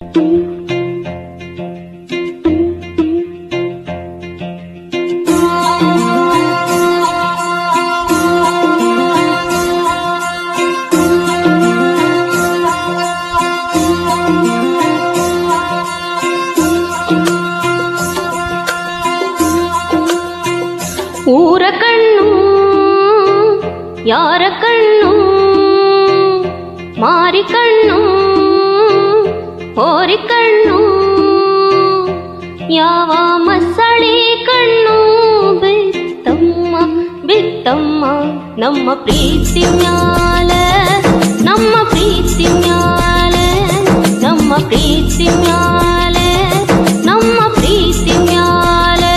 ಊರ ಕಣ್ಣು ಯಾರ ಕಣ್ಣು, ಮಾರಿ ಕಣ್ಣು ಹೋರಿ ಕಣ್ಣು, ಯಾವ ಮಸಳಿ ಕಣ್ಣು ಬಿತ್ತಮ್ಮ ಬಿತ್ತಮ್ಮ ನಮ್ಮ ಪ್ರೀತಿ ಮ್ಯಾಲೆ, ನಮ್ಮ ಪ್ರೀತಿ ಮ್ಯಾಲೆ, ನಮ್ಮ ಪ್ರೀತಿ ಮ್ಯಾಲೆ, ನಮ್ಮ ಪ್ರೀತಿ ಮ್ಯಾಲೆ.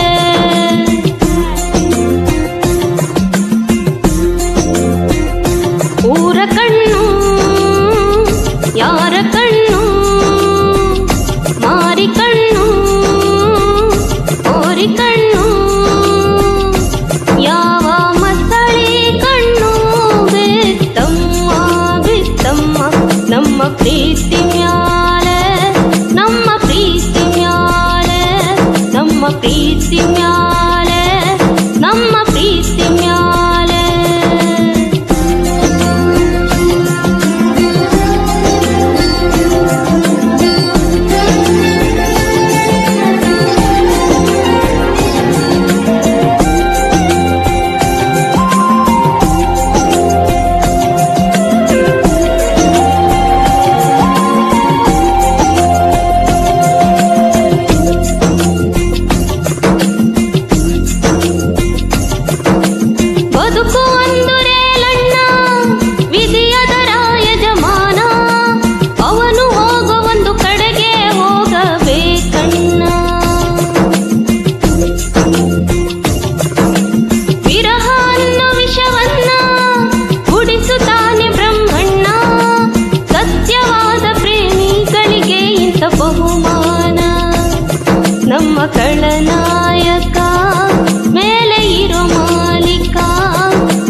ಊರ ಕಣ್ಣು ಯಾರ ಕಣ್ಣು, ಮಾರಿ ಕಣ್ಣು ಹೋರಿ ಕಣ್ಣು, ಯಾವ ಮಸಳಿ ಕಣ್ಣು ಬಿತ್ತಮ್ಮ ಬಿತ್ತಮ್ಮ ನಮ್ಮ ಪ್ರೀತಿ ಮ್ಯಾಲೆ, ನಮ್ಮ ಪ್ರೀತಿ ಮ್ಯಾಲೆ, ನಮ್ಮ ಪ್ರೀತಿ ಮ್ಯಾಲೆ, ನಮ್ಮ ಪ್ರೀತಿ ಮ್ಯಾಲೆ. ಬದುಕು ಒಂದುರೇಲಣ್ಣ ವಿಧಿಯದರ ಯಜಮಾನ, ಅವನು ಹೋಗೋ ಒಂದು ಕಡೆಗೆ ಹೋಗಬೇಕಣ್ಣ. ವಿರಹ ಅನ್ನೋ ವಿಷವನ್ನ ಕುಡಿಸುತ್ತಾನೆ ಬ್ರಹ್ಮಣ್ಣ, ಸತ್ಯವಾದ ಪ್ರೇಮಿಗಳಿಗೆ ಇಂಥ ಬಹುಮಾನ. ನಮ್ಮ ಖಳನಾಯಕ ಮೇಲೆ ಇರೋ ಮಾಲಿಕ,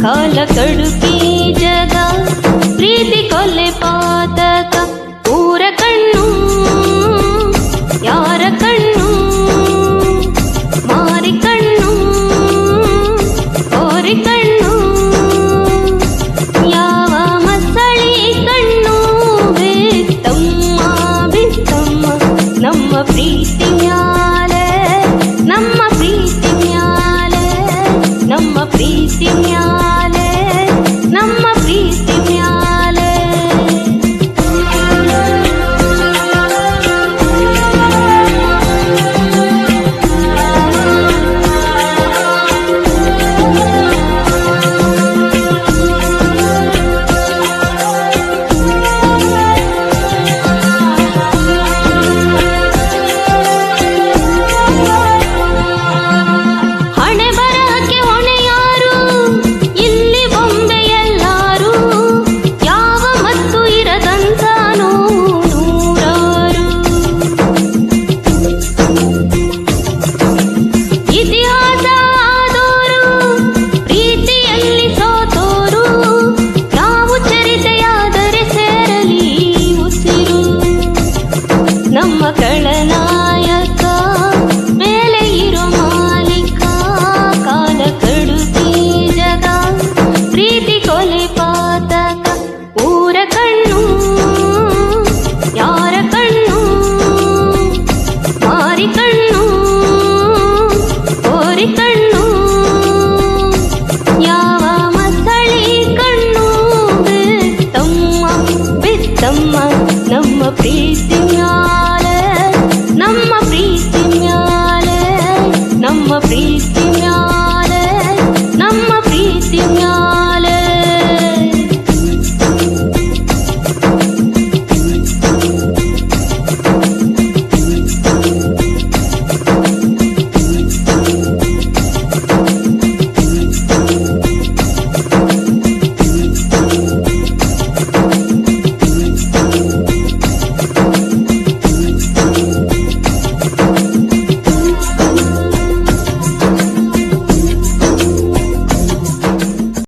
ಕಾಲ ಕಡುಕಿ ಜಗ ಪ್ರೀತಿ ಕೊಲೆ ಪಾತಕ. ಊರ ಕಣ್ಣು ಯಾರ ಕಣ್ಣು, ಮಾರಿ ಕಣ್ಣು ಹೋರಿ ಕಣ್ಣು, ಯಾವ ಮಸಳಿ ಕಣ್ಣು ಬಿತ್ತಮ್ಮ ಬಿತ್ತಮ್ಮ ನಮ್ಮ ಪ್ರೀತಿ ಮ್ಯಾಲೆ, ನಮ್ಮ ಪ್ರೀತಿ ಮ್ಯಾಲೆ, ನಮ್ಮ ಪ್ರೀತಿ ಮ್ಯಾಲೆ, ನಮ್ಮ ಪ್ರೀತಿ ಮ್ಯಾಲೆ. ಹಣೆ ಬರಹಕ್ಕೆ ಹೊಣೆ ಯಾರು, ಇಲ್ಲಿ ಬೊಂಬೆ ಎಲ್ಲಾರು, ಯಾವ ಮತ್ತು ಇರದಂತ ನೂರಾರು. ಇತಿಹಾಸ ಆದೋರು ಪ್ರೀತಿಯಲ್ಲಿ ಸೋತೋರು, ನಾವು ಚರಿತೆಯಾದರೆ ಸೇರಲಿ ಉಸಿರು. ನಮ್ಮ ಖಳನಾಯಕ ಮೇಲೆ ಇರೋ ಮಾಲಿಕ, ಕಾಲ ಕಡುಕಿ ಜಗ ಪ್ರೀತಿ ಕೊಲೆ ಪಾತಕ. ಊರ ಕಣ್ಣು ಯಾರ ಕಣ್ಣು, ಮಾರಿ ಕಣ್ಣು ಹೋರಿ ಕಣ್ಣು, ಯಾವ ಮಸಳಿ ಕಣ್ಣು ಬಿತ್ತಮ್ಮ ಬಿತ್ತಮ್ಮ ನಮ್ಮ ಪ್ರೀತಿ